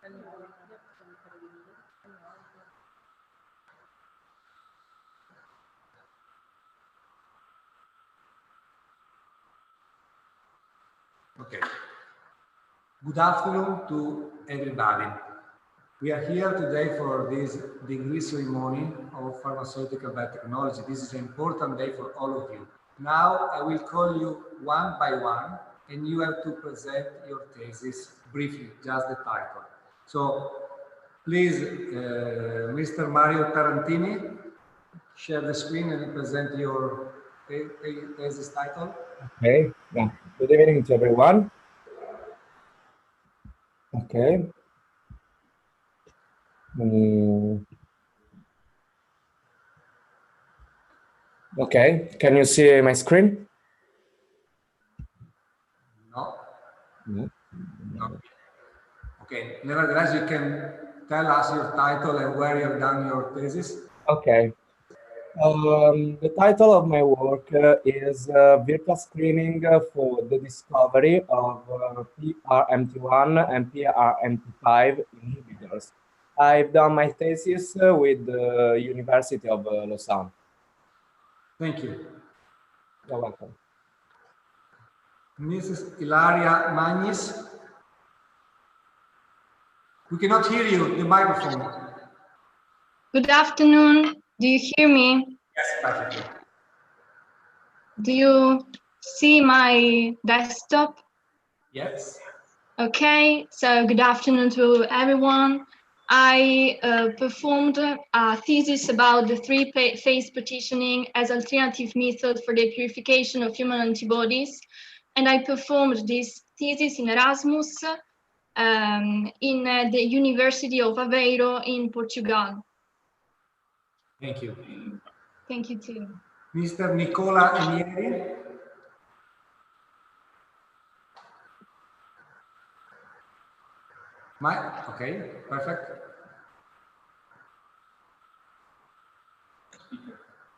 Okay. Good afternoon to everybody. We are here today for this degree ceremony of pharmaceutical biotechnology. This is an important day for all of you. Now I will call you one by one and you have to present your thesis briefly, just the title. So please, Mr. Mario Tarantini, share the screen and present your thesis title. Okay, yeah. Good evening to everyone. Okay. Okay, can you see my screen? No. No. No. Okay, nevertheless, you can tell us your title and where you've done your thesis. Okay. The title of my work is Virtual Screening for the Discovery of PRMT1 and PRMT5 inhibitors. I've done my thesis with the University of Lausanne. Thank you. You're welcome. Mrs. Ilaria Magnis. We cannot hear you, the microphone. Good afternoon. Do you hear me? Yes, perfectly. Do you see my desktop? Yes. Okay, so good afternoon to everyone. I performed a thesis about the three-phase partitioning as alternative method for the purification of human antibodies. And I performed this thesis in Erasmus in the University of Aveiro in Portugal. Thank you. Thank you too. Mr. Nicola Enieri. Okay, perfect.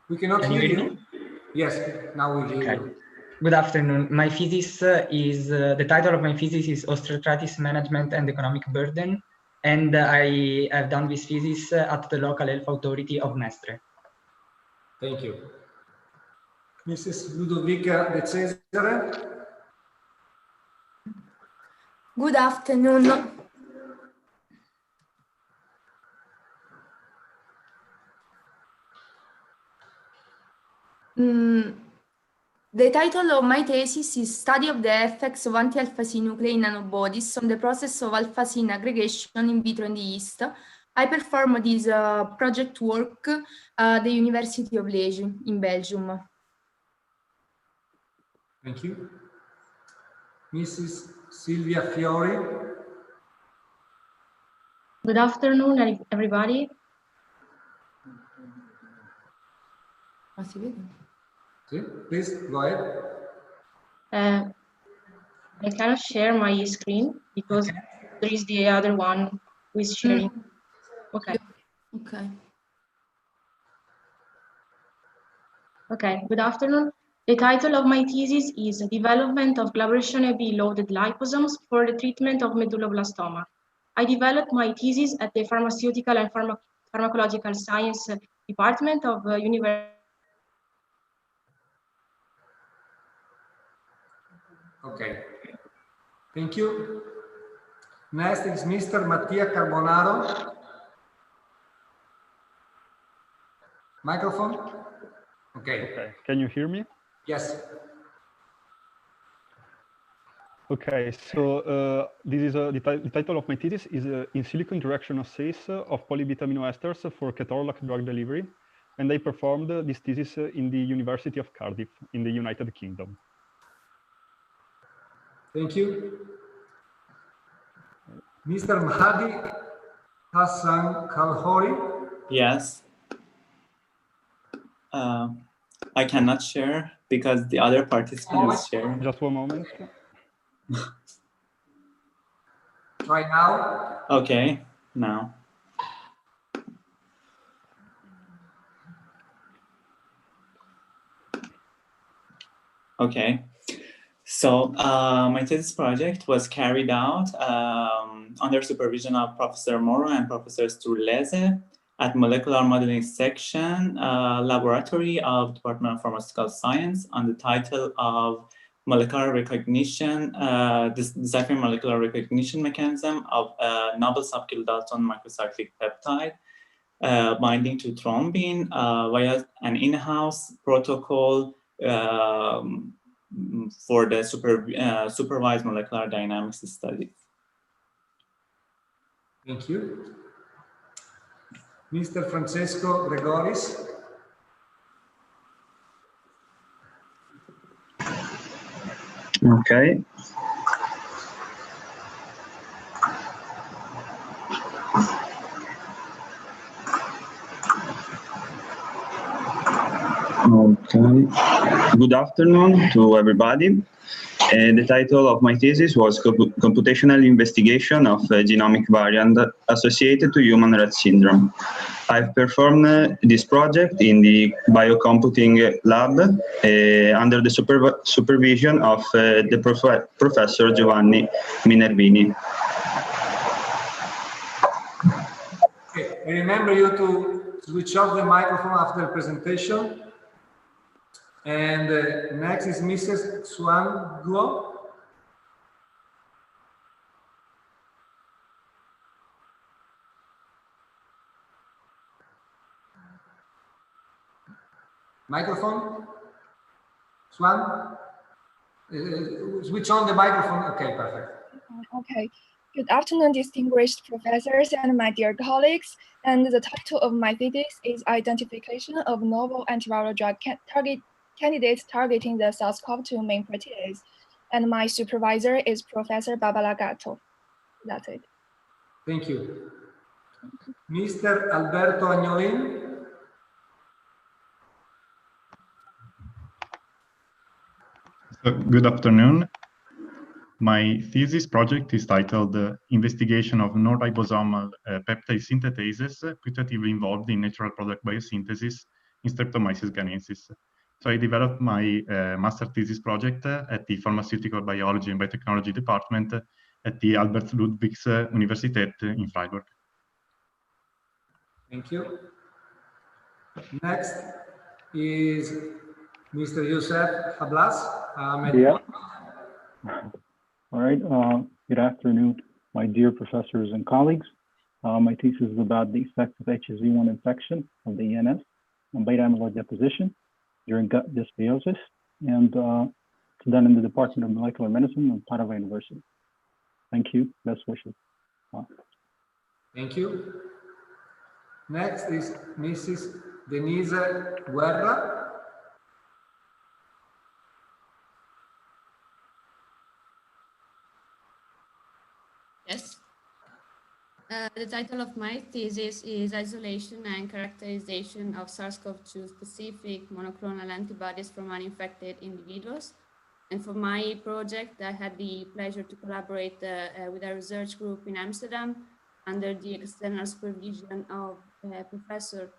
We cannot hear you. Yes, now we hear you. Good afternoon. My thesis is, the title of my thesis is Osteoarthritis Management and Economic Burden, and I have done this thesis at the local health authority of Mestre. Thank you. Mrs. Ludovica De Cesare. Good afternoon. The title of my thesis is Study of the Effects of Anti-alpha-C Nuclei Nanobodies on the Process of Alpha-C Aggregation in Vitro in the Yeast. I performed this project work at the University of Liège in Belgium. Thank you. Mrs. Silvia Fiori. Good afternoon, everybody. Please go ahead. I cannot share my screen because there is the other one who is sharing. Okay. Okay. Okay, good afternoon. The title of my thesis is Development of Collaboration B-loaded liposomes for the treatment of medulloblastoma. I developed my thesis at the Pharmaceutical and Pharmacological Science Department of University. Okay. Thank you. Next is Mr. Mattia Carbonaro. Microphone. Okay. Can you hear me? Yes. Okay, so this is the title of my thesis is in silico interaction assays of polybeta amino esters for ketorolac drug delivery, and I performed this thesis in the University of Cardiff in the United Kingdom. Thank you. Mr. Mahdi Hassan Kalhori. Yes. I cannot share because the other participant is sharing. Just one moment. Try now. Okay, now. Okay. So my thesis project was carried out under supervision of Professor Moro and Professor Sturlese at Molecular Modeling Section Laboratory of Department of Pharmaceutical Science on the title of Molecular Recognition, Deciphering Molecular Recognition Mechanism of a Novel Subkilodalton Microcyclic Peptide binding to thrombin via an in-house protocol for the supervised molecular dynamics study. Thank you. Mr. Francesco Gregoris. Okay. Okay. Good afternoon to everybody. The title of my thesis was Computational Investigation of Genomic Variant Associated to Human Rett Syndrome. I've performed this project in the biocomputing lab under the supervision of the Professor Giovanni Minervini. Okay. I remember you to switch off the microphone after the presentation. And next is Mrs. Xuan Guo. Microphone? Xuan? Switch on the microphone. Okay, perfect. Okay. Good afternoon, distinguished professors and my dear colleagues. And the title of my thesis is Identification of Novel Antiviral Drug Candidates Targeting the SARS-CoV-2 main protease. And my supervisor is Professor Barbara Gatto. That's it. Thank you. Mr. Alberto Agnolin. Good afternoon. My thesis project is titled Investigation of Non-ribosomal Peptide Synthetases Putatively Involved in Natural Product Biosynthesis in Streptomyces ghanensis. So I developed my master thesis project at the Pharmaceutical Biology and Biotechnology Department at the Albert Ludwigs Universität in Freiburg. Thank you. Next is Mr. Youssef Hablas. Yeah. All right. Good afternoon, my dear professors and colleagues. My thesis is about the effects of HSV-1 infection of the ENS on beta amyloid deposition during gut dysbiosis, and it's done in the Department of Molecular Medicine at Padova University. Thank you. Best wishes. Thank you. Next is Mrs. Denise Guerra. Yes. The title of my thesis is Isolation and Characterization of SARS-CoV-2 specific monoclonal antibodies from uninfected individuals. And for my project, I had the pleasure to collaborate with a research group in Amsterdam under the external supervision of Professor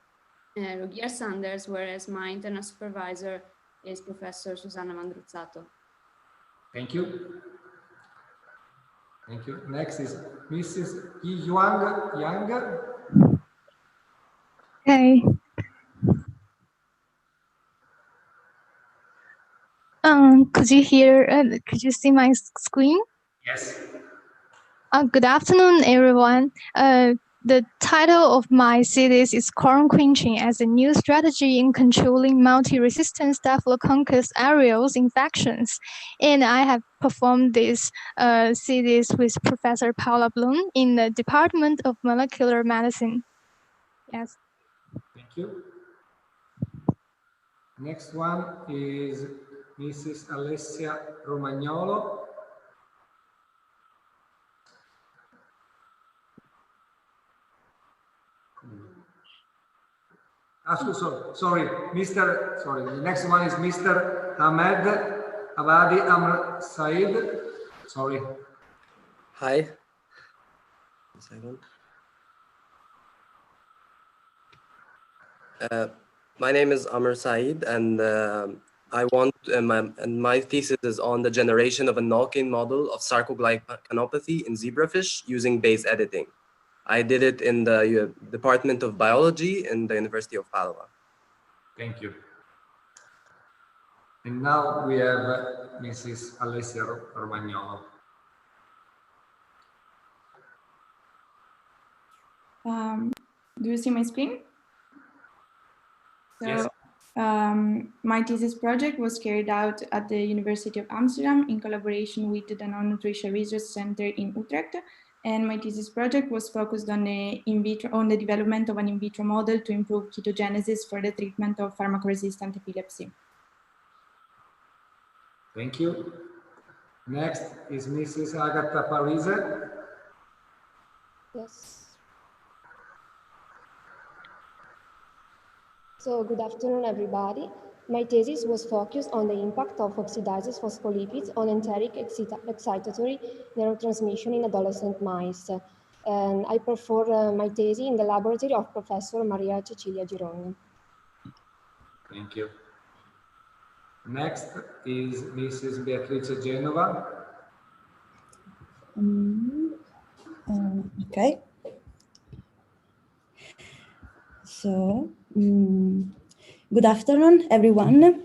Rogier Sanders, whereas my internal supervisor is Professor Susanna Mandruzzato. Thank you. Thank you. Next is Mrs. Yi-Yuang Yang. Okay. Could you hear, could you see my screen? Yes. Good afternoon, everyone. The title of my thesis is Corn Quenching as a New Strategy in Controlling Multi-Resistant Staphylococcus aureus Infections. And I have performed this thesis with Professor Paula Blum in the Department of Molecular Medicine. Yes. Thank you. Next one is Mrs. Alessia Romagnolo. Sorry, the next one is Mr. Ahmed Abadi Amr Said. Sorry. Hi. A second. My name is Amr Said, and my thesis is on the generation of a knock-in model of sarcoglycanopathy in zebrafish using base editing. I did it in the Department of Biology in the University of Padua. Thank you. And now we have Mrs. Alessia Romagnolo. Do you see my screen? So, yes. My thesis project was carried out at the University of Amsterdam in collaboration with the Non-Nutrition Research Center in Utrecht. And my thesis project was focused on the development of an in vitro model to improve ketogenesis for the treatment of pharmacoresistant epilepsy. Thank you. Next is Mrs. Agatha Parise. Yes. So good afternoon, everybody. My thesis was focused on the impact of oxidized phospholipids on enteric excitatory neurotransmission in adolescent mice. And I performed my thesis in the laboratory of Professor Maria Cecilia Gironi. Thank you. Next is Mrs. Beatrice Genova. Okay. So, good afternoon, everyone.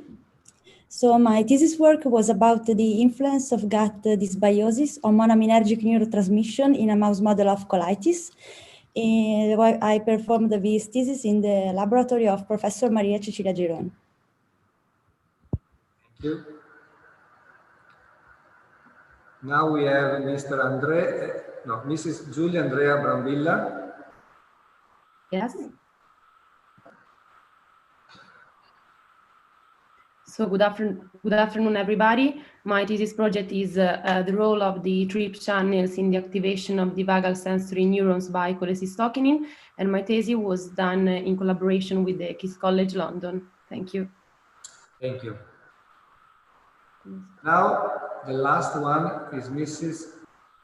So my thesis work was about the influence of gut dysbiosis on monoaminergic neurotransmission in a mouse model of colitis. I performed this thesis in the laboratory of Professor Maria Cecilia Gironi. Thank you. Now we have Mrs. Giulia Andrea Brambilla. Yes. So good afternoon, everybody. My thesis project is the role of the TRP channels in the activation of the vagal sensory neurons by cholecystokinin, and my thesis was done in collaboration with the King's College London. Thank you. Thank you. Now the last one is Mrs.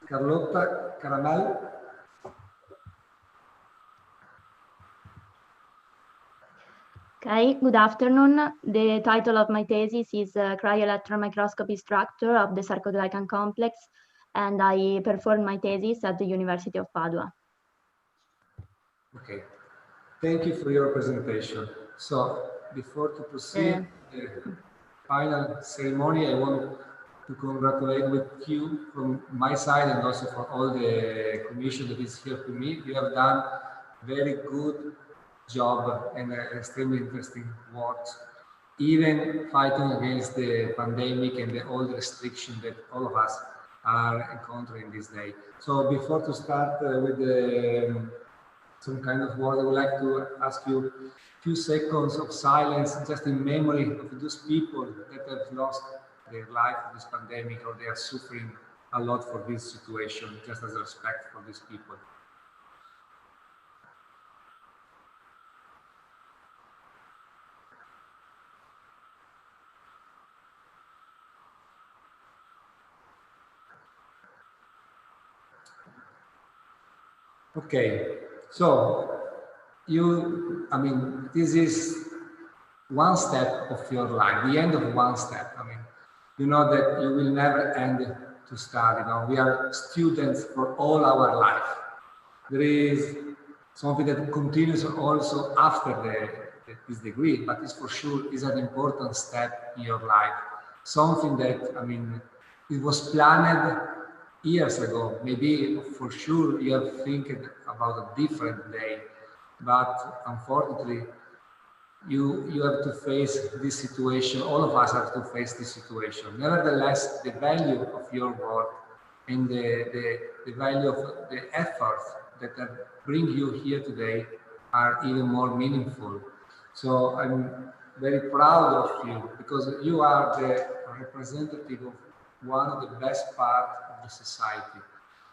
Carlotta Caramel. Okay, good afternoon. The title of my thesis is Cryo-electron microscopy structure of the sarcoglycan complex, and I performed my thesis at the University of Padua. Okay, thank you for your presentation. So before to proceed the final ceremony, I want to congratulate with you from my side and also for all the commission that is here to me. You have done very good job and extremely interesting work, even fighting against the pandemic and all the restrictions that all of us are encountering this day. So before to start with some kind of word, I would like to ask you a few seconds of silence just in memory of those people that have lost their life in this pandemic, or they are suffering a lot for this situation, just as a respect for these people. Okay, so this is one step of your life, the end of one step. You know that you will never end to study. We are students for all our life. There is something that continues also after this degree, but it's for sure is an important step in your life. Something that, it was planned years ago. Maybe for sure you have thinking about a different day, but unfortunately you have to face this situation. All of us have to face this situation. Nevertheless, the value of your work and the value of the effort that bring you here today are even more meaningful. So I'm very proud of you, because you are the representative of one of the best parts of the society.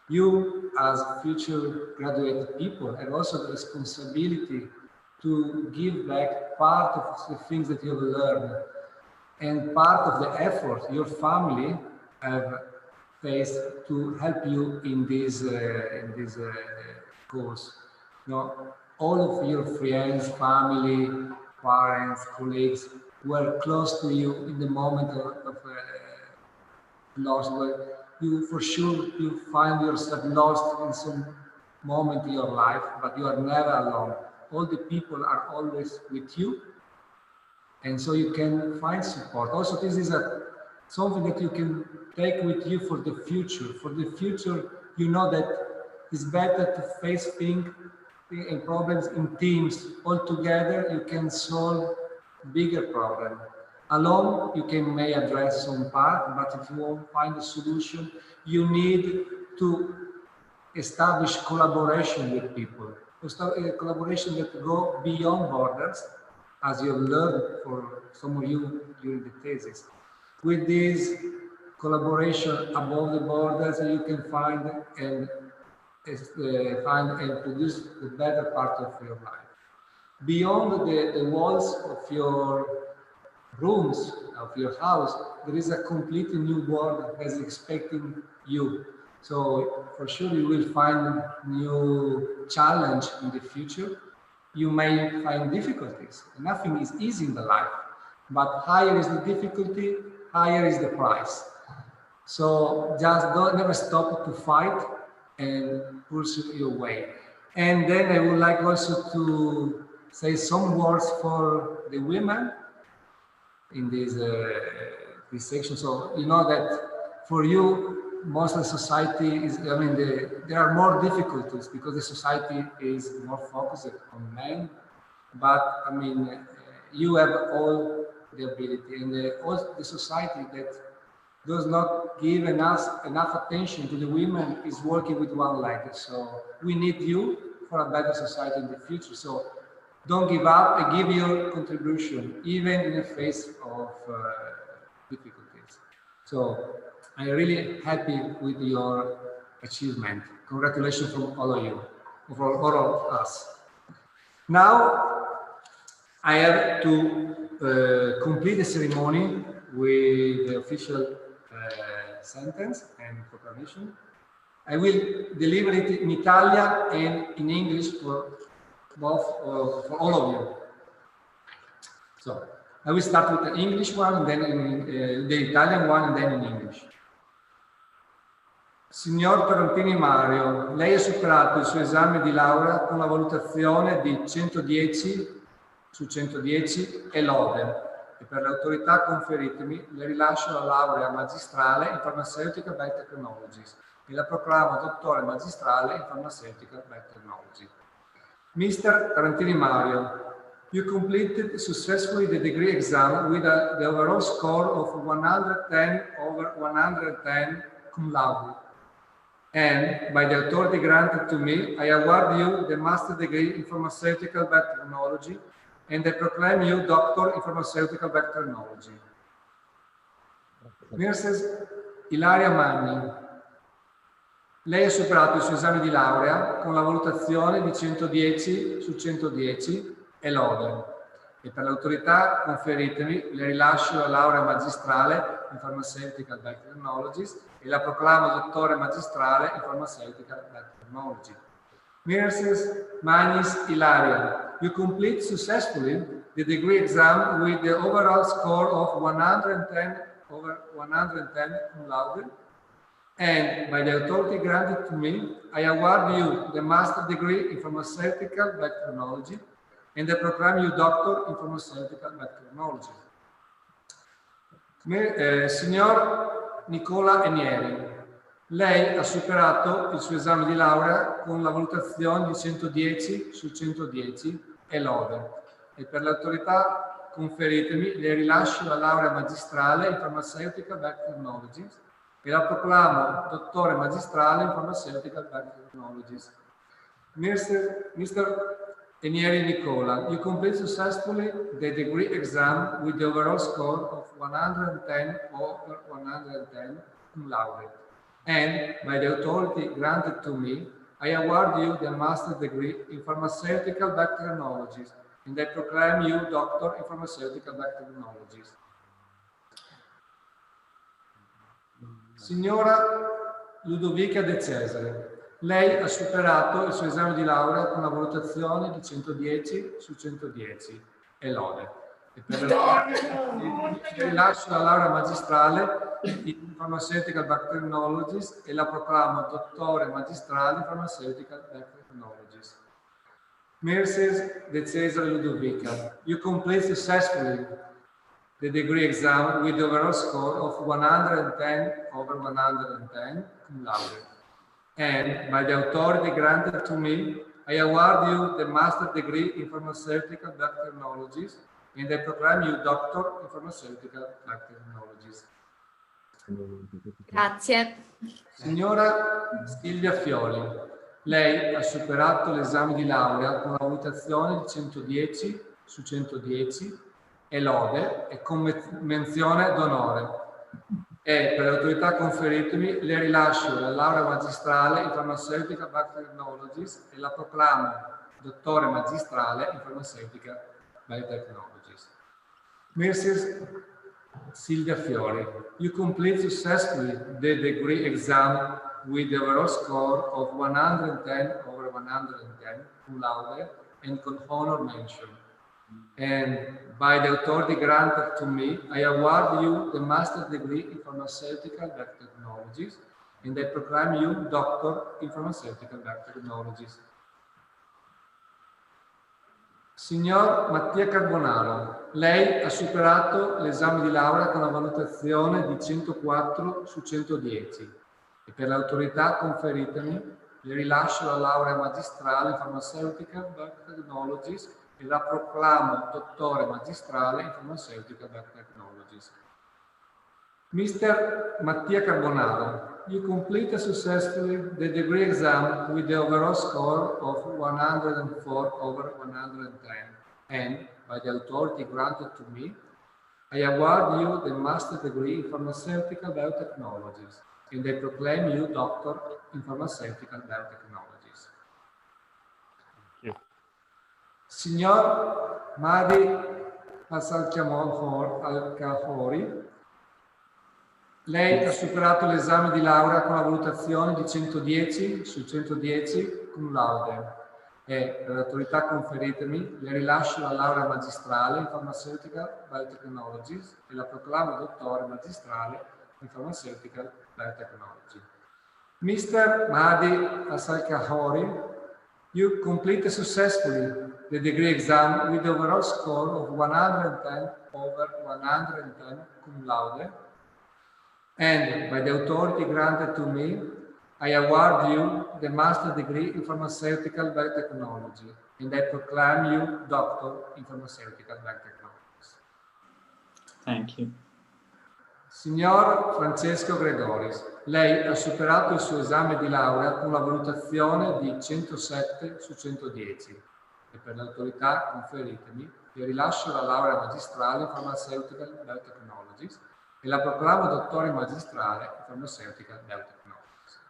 You, as future graduate people, have also the responsibility to give back part of the things that you have learned, and part of the effort your family have faced to help you in this course. All of your friends, family, parents, colleagues were close to you in the moment of loss, where you for sure you find yourself lost in some moment in your life, but you are never alone. All the people are always with you, and so you can find support. Also, this is something that you can take with you for the future. For the future, you know that it's better to face things and problems in teams. All together, you can solve bigger problems. Alone, you may address some part, but if you won't find a solution, you need to establish collaboration with people. Collaboration that go beyond borders, as you learned for some of you during the thesis. With this collaboration above the borders, you can find and produce the better part of your life. Beyond the walls of your rooms, of your house, there is a completely new world that is expecting you. So for sure you will find new challenge in the future. You may find difficulties. Nothing is easy in the life, but higher is the difficulty, higher is the price. So just never stop to fight and pursue your way. And then I would like also to say some words for the women in this section. So you know that for you, most of the society is, I mean, there are more difficulties because the society is more focused on men. But I mean, you have all the ability, and the society that does not give enough attention to the women is working with one leg. So we need you for a better society in the future. So don't give up and give your contribution, even in the face of difficulties. So I'm really happy with your achievement. Congratulations from all of you, for all of us. Now, I have to complete the ceremony with the official sentence and proclamation. I will deliver it in Italian and in English for both, for all of you. So I will start with the English one, and then the Italian one, and then in English. Signor Tarantini Mario, lei ha superato il suo esame di laurea con la valutazione di 110 su 110 e lode, e per le autorità conferitemi le rilascio la laurea magistrale in Pharmaceutical Biotechnologies e la proclamo dottore magistrale in Pharmaceutical Biotechnology. Mr. Tarantini Mario, you completed successfully the degree exam with the overall score of 110 over 110 cum laude. And by the authority granted to me, I award you the master degree in Pharmaceutical Biotechnology and I proclaim you Doctor in Pharmaceutical Biotechnology. Mrs. Ilaria Magni, lei ha superato il suo esame di laurea con la valutazione di 110 su 110 e lode. E per l'autorità conferitemi le rilascio la laurea magistrale in Pharmaceutical Biotechnologies e la proclamo dottore magistrale in Pharmaceutical Biotechnology. Mrs. Magnis Ilaria, you complete successfully the degree exam with the overall score of 110 over 110 cum laude, and by the authority granted to me, I award you the master degree in Pharmaceutical Biotechnology and I proclaim you Doctor in Pharmaceutical Biotechnology. Signor Nicola Enieri, lei ha superato il suo esame di laurea con la valutazione di 110 su 110 e lode, e per l'autorità conferitemi le rilascio la laurea magistrale in Pharmaceutical Biotechnologies e la proclamo dottore magistrale in Pharmaceutical Biotechnologies. Mr. Enieri Nicola, you complete successfully the degree exam with the overall score of 110 over 110 cum laude. And by the authority granted to me, I award you the master's degree in Pharmaceutical Biotechnologies and I proclaim you Doctor in Pharmaceutical Biotechnologies. Signora Ludovica De Cesare, lei ha superato il suo esame di laurea con una valutazione di 110 su 110 e lode. e per rilascio la laurea magistrale in Pharmaceutical Bacteriologies e la proclamo dottore magistrale in Pharmaceutical Bacteriologies. Mrs. De Cesare Ludovica, you complete successfully the degree exam with the overall score of 110/110 cum laude. And by the authority granted to me, I award you the master degree in Pharmaceutical Bacteriologies and I proclaim you Doctor in Pharmaceutical Bacteriologies. Grazie. Signora Silvia Fioli, lei ha superato l'esame di laurea con una valutazione di 110 su 110 e lode e con menzione d'onore. E per l'autorità conferitemi le rilascio la laurea magistrale in Pharmaceutical Bacteriologies e la proclamo dottore magistrale in Pharmaceutical Biotechnologies. Mrs. Silvia Fiori, you complete successfully the degree exam with the overall score of 110/110 cum laude and con honor mention. And by the authority granted to me, I award you the master's degree in Pharmaceutical Bacteriologies and I proclaim you Doctor in Pharmaceutical Bacteriologies. Signor Mattia Carbonaro, lei ha superato l'esame di laurea con una valutazione di 104 su 110 e per l'autorità conferitemi le rilascio la laurea magistrale in Pharmaceutical Bacteriologies e la proclamo dottore magistrale in Pharmaceutical Bacteriologies. Mr. Mattia Carbonaro, you completed successfully the degree exam with the overall score of 104/110 and by the authority granted to me, I award you the master degree in Pharmaceutical Biotechnologies and I proclaim you Doctor in Pharmaceutical Biotechnologies. Signor Madi Al-Kahori, lei ha superato l'esame di laurea con la valutazione di 110 su 110 cum laude e per l'autorità conferitemi le rilascio la laurea magistrale in Pharmaceutical Biotechnologies e la proclamo dottore magistrale in Pharmaceutical Biotechnology. Mr. Mahdi Al-Kahori, you completed successfully the degree exam with the overall score of 110/110 cum laude and by the authority granted to me, I award you the master degree in Pharmaceutical Biotechnology and I proclaim you Doctor in Pharmaceutical Biotechnologies. Thank you. Signor Francesco Gregoris, lei ha superato il suo esame di laurea con la valutazione di 107 su 110 e per l'autorità conferitemi le rilascio la laurea magistrale in Pharmaceutical Biotechnologies e la proclamo dottore magistrale in Pharmaceutical Biotechnologies.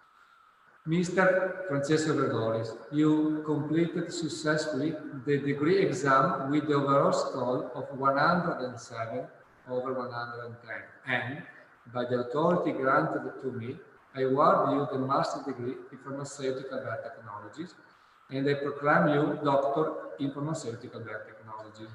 Mr. Francesco Gregoris, you completed successfully the degree exam with the overall score of 107/110 and by the authority granted to me, I award you the master degree in Pharmaceutical Biotechnologies and I proclaim you Doctor in Pharmaceutical Biotechnology.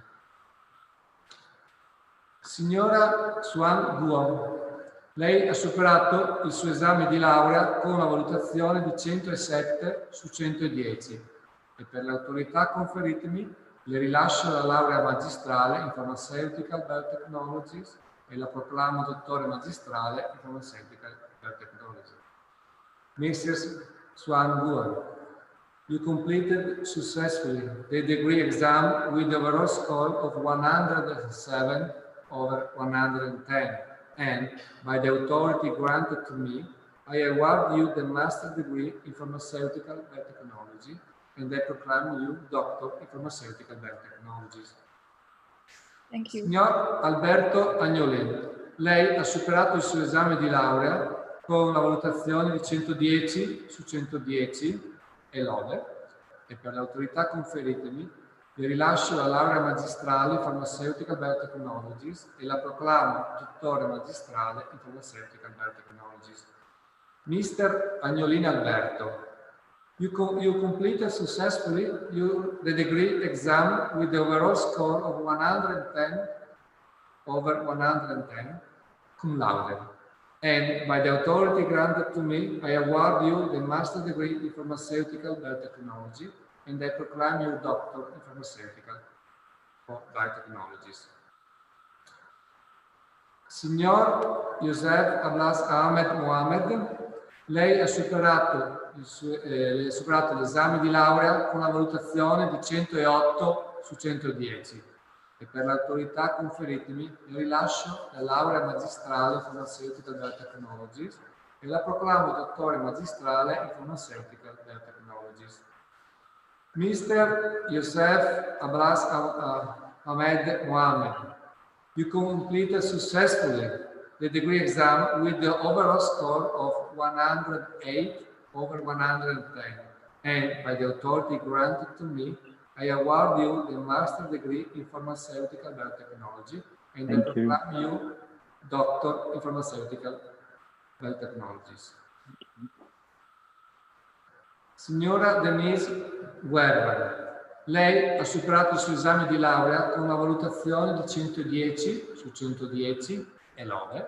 Signora Xuan Guo, lei ha superato il suo esame di laurea con una valutazione di 107 su 110 e per l'autorità conferitemi le rilascio la laurea magistrale in Pharmaceutical Biotechnologies e la proclamo dottore magistrale in Pharmaceutical Biotechnology. Mrs. Xuan Guo, you completed successfully the degree exam with the overall score of 107/110 and by the authority granted to me, I award you the master degree in Pharmaceutical Biotechnology and I proclaim you Doctor in Pharmaceutical Biotechnologies. Thank you. Signor Alberto Agnolin, lei ha superato il suo esame di laurea con una valutazione di 110 su 110 e lode e per l'autorità conferitemi le rilascio la laurea magistrale in Pharmaceutical Biotechnologies e la proclamo dottore magistrale in Pharmaceutical Biotechnologies. Mr. Agnolin Alberto, you completed successfully the degree exam with the overall score of 110 over 110, cum laude. And by the authority granted to me, I award you the master's degree in pharmaceutical biotechnology, and I proclaim you doctor in pharmaceutical biotechnologies. Signor Youssef Ablas Ahmed Mohamed, lei ha superato l'esame di laurea con una valutazione di 108 su 110 e per l'autorità conferitemi le rilascio la laurea magistrale in Pharmaceutical Biotechnologies e la proclamo dottore magistrale in Pharmaceutical Biotechnologies. Mr. Youssef Ablas Ahmed Mohamed, you completed successfully the degree exam with the overall score of 108 over 110, and by the authority granted to me, I award you the master's degree in pharmaceutical biotechnology, and I proclaim you doctor in pharmaceutical biotechnologies. Signora Denise Werber, lei ha superato il suo esame di laurea con una valutazione di 110 su 110 e lode,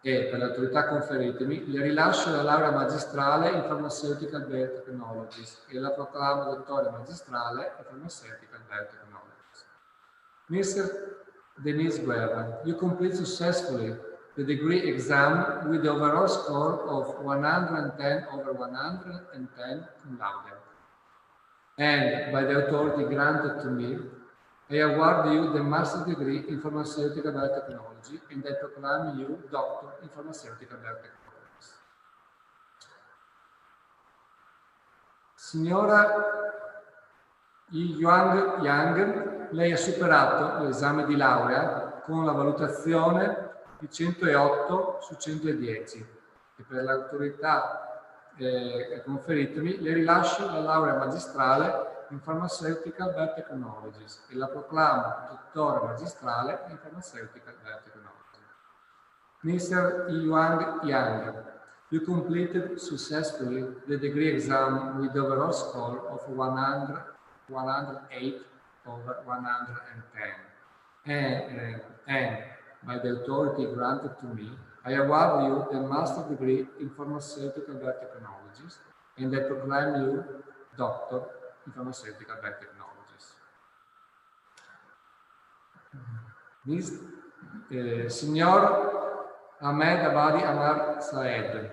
e per l'autorità conferitemi le rilascio la laurea magistrale in Pharmaceutical Biotechnologies e la proclamo dottore magistrale in Pharmaceutical Biotechnologies. Mr. Denise Guerra, you complete successfully the degree exam with the overall score of 110 over 110 cum laude. And by the authority granted to me, I award you the master's degree in pharmaceutical biotechnology and I proclaim you doctor in pharmaceutical biotechnology. Signora Yuang Yang, lei ha superato l'esame di laurea con la valutazione di 108 su 110 e per l'autorità conferitemi le rilascio la laurea magistrale in Pharmaceutical Biotechnologies e la proclamo dottore magistrale in Pharmaceutical Biotechnology. Mr. Yuang Yang, you completed successfully the degree exam with the overall score of 108 over 110. And by the authority granted to me, I award you the master's degree in pharmaceutical biotechnologies and I proclaim you doctor in pharmaceutical biotechnologies. Signor Ahmed Abadi Amar Saed,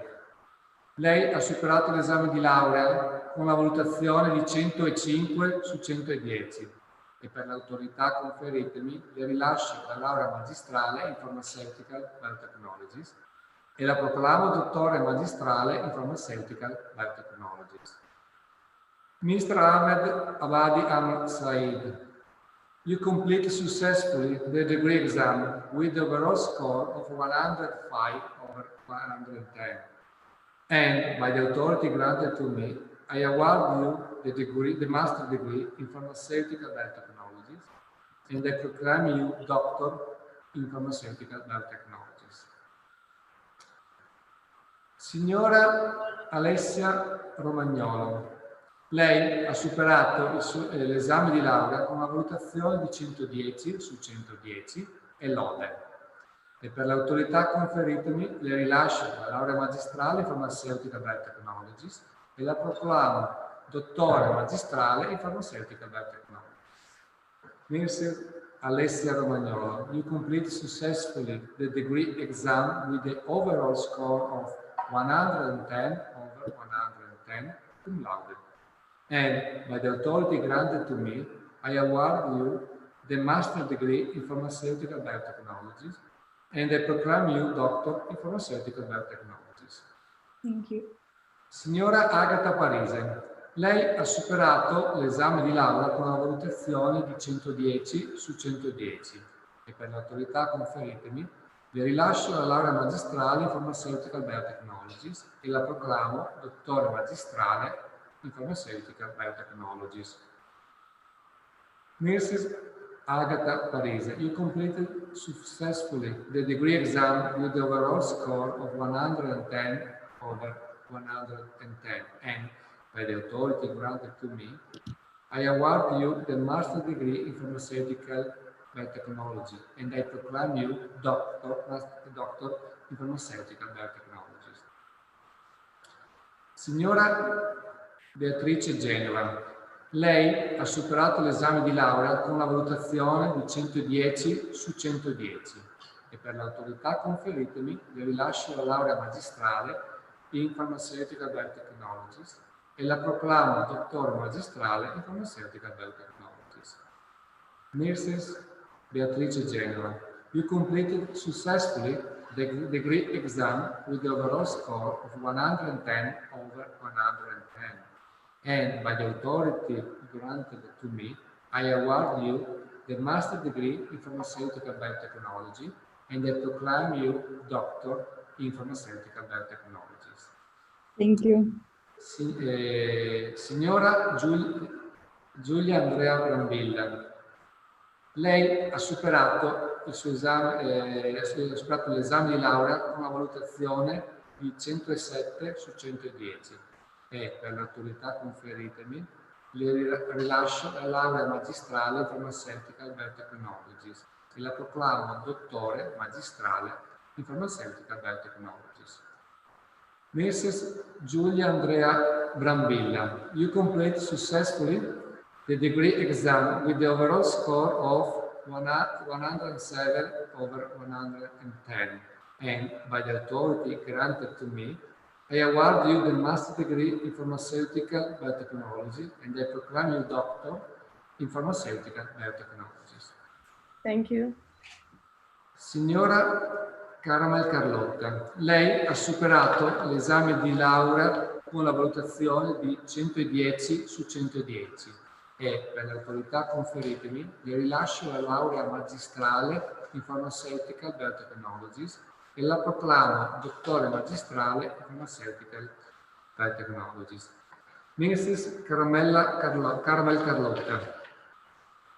lei ha superato l'esame di laurea con una valutazione di 105 su 110 e per l'autorità conferitemi le rilascio la laurea magistrale in Pharmaceutical Biotechnologies e la proclamo dottore magistrale in Pharmaceutical Biotechnologies. Mr. Ahmed Abadi Amr Said, you completed successfully the degree exam with the overall score of 105 over 110. And by the authority granted to me, I award you the master's degree in pharmaceutical biotechnologies, and I proclaim you doctor in pharmaceutical biotechnologies. Signora Alessia Romagnolo, lei ha superato l'esame di laurea con una valutazione di 110 su 110 e lode. E per l'autorità conferitemi le rilascio la laurea magistrale in Pharmaceutical Biotechnologies e la proclamo dottore magistrale in Pharmaceutical Biotechnologies. Mrs. Alessia Romagnolo, you completed successfully the degree exam with the overall score of 110 over 110 cum laude. And by the authority granted to me, I award you the master's degree in Pharmaceutical Biotechnologies and I proclaim you doctor in Pharmaceutical Biotechnologies. Thank you. Signora Agata Parise, lei ha superato l'esame di laurea con una valutazione di 110 su 110 e per l'autorità conferitemi le rilascio la laurea magistrale in Pharmaceutical Biotechnologies e la proclamo dottore magistrale in Pharmaceutical Biotechnologies. Mrs. Agata Parise, you completed successfully the degree exam with the overall score of 110 over 110 and by the authority granted to me, I award you the master's degree in pharmaceutical Biotechnology, and I proclaim you Doctor in Pharmaceutical Biotechnologies. Signora Beatrice Genova, lei ha superato l'esame di laurea con una valutazione di 110 su 110 e per l'autorità conferitemi le rilascio la laurea magistrale in Pharmaceutical Biotechnologies e la proclamo dottore magistrale in Pharmaceutical Biotechnologies. Mrs. Beatrice Genova, you completed successfully the degree exam with the overall score of 110 over 110. And by the authority granted to me, I award you the master degree in Pharmaceutical Biotechnology and I proclaim you Doctor in Pharmaceutical Biotechnologies. Thank you. Signora Giulia Andrea Brambilla, lei ha superato il suo esame, ha superato l'esame di laurea con una valutazione di 107 su 110 e per l'autorità conferitemi le rilascio la laurea magistrale in Pharmaceutical Biotechnologies e la proclamo dottore magistrale in Pharmaceutical Biotechnologies. Mrs. Giulia Andrea Brambilla, you complete successfully the degree exam with the overall score of 107 over 110, and by the authority granted to me, I award you the master degree in Pharmaceutical Biotechnology and I proclaim you Doctor in Pharmaceutical Biotechnologies. Thank you. Signora Caramel Carlotta, lei ha superato l'esame di laurea con la valutazione di 110 su 110 e per l'autorità conferitemi le rilascio la laurea magistrale in Pharmaceutical Biotechnologies e la proclamo dottore magistrale in Pharmaceutical Biotechnologies. Mrs. Caramel Carlotta,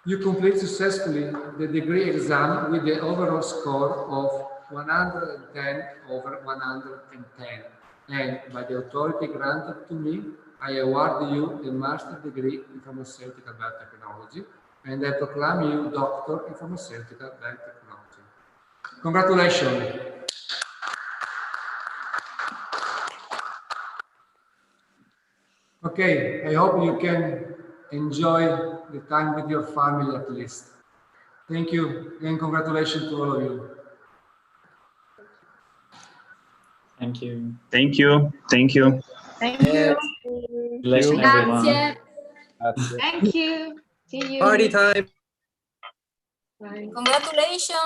you complete successfully the degree exam with the overall score of 110 over 110, and by the authority granted to me, I award you the master degree in Pharmaceutical Biotechnology, and I proclaim you Doctor in Pharmaceutical Biotechnology. Congratulations. Okay, I hope you can enjoy the time with your family at least. Thank you and congratulations to all of you. Thank you. Thank you. Thank you. Thank you. Congratulations, everyone. Thank you. See you. Party time. Bye. Congratulations.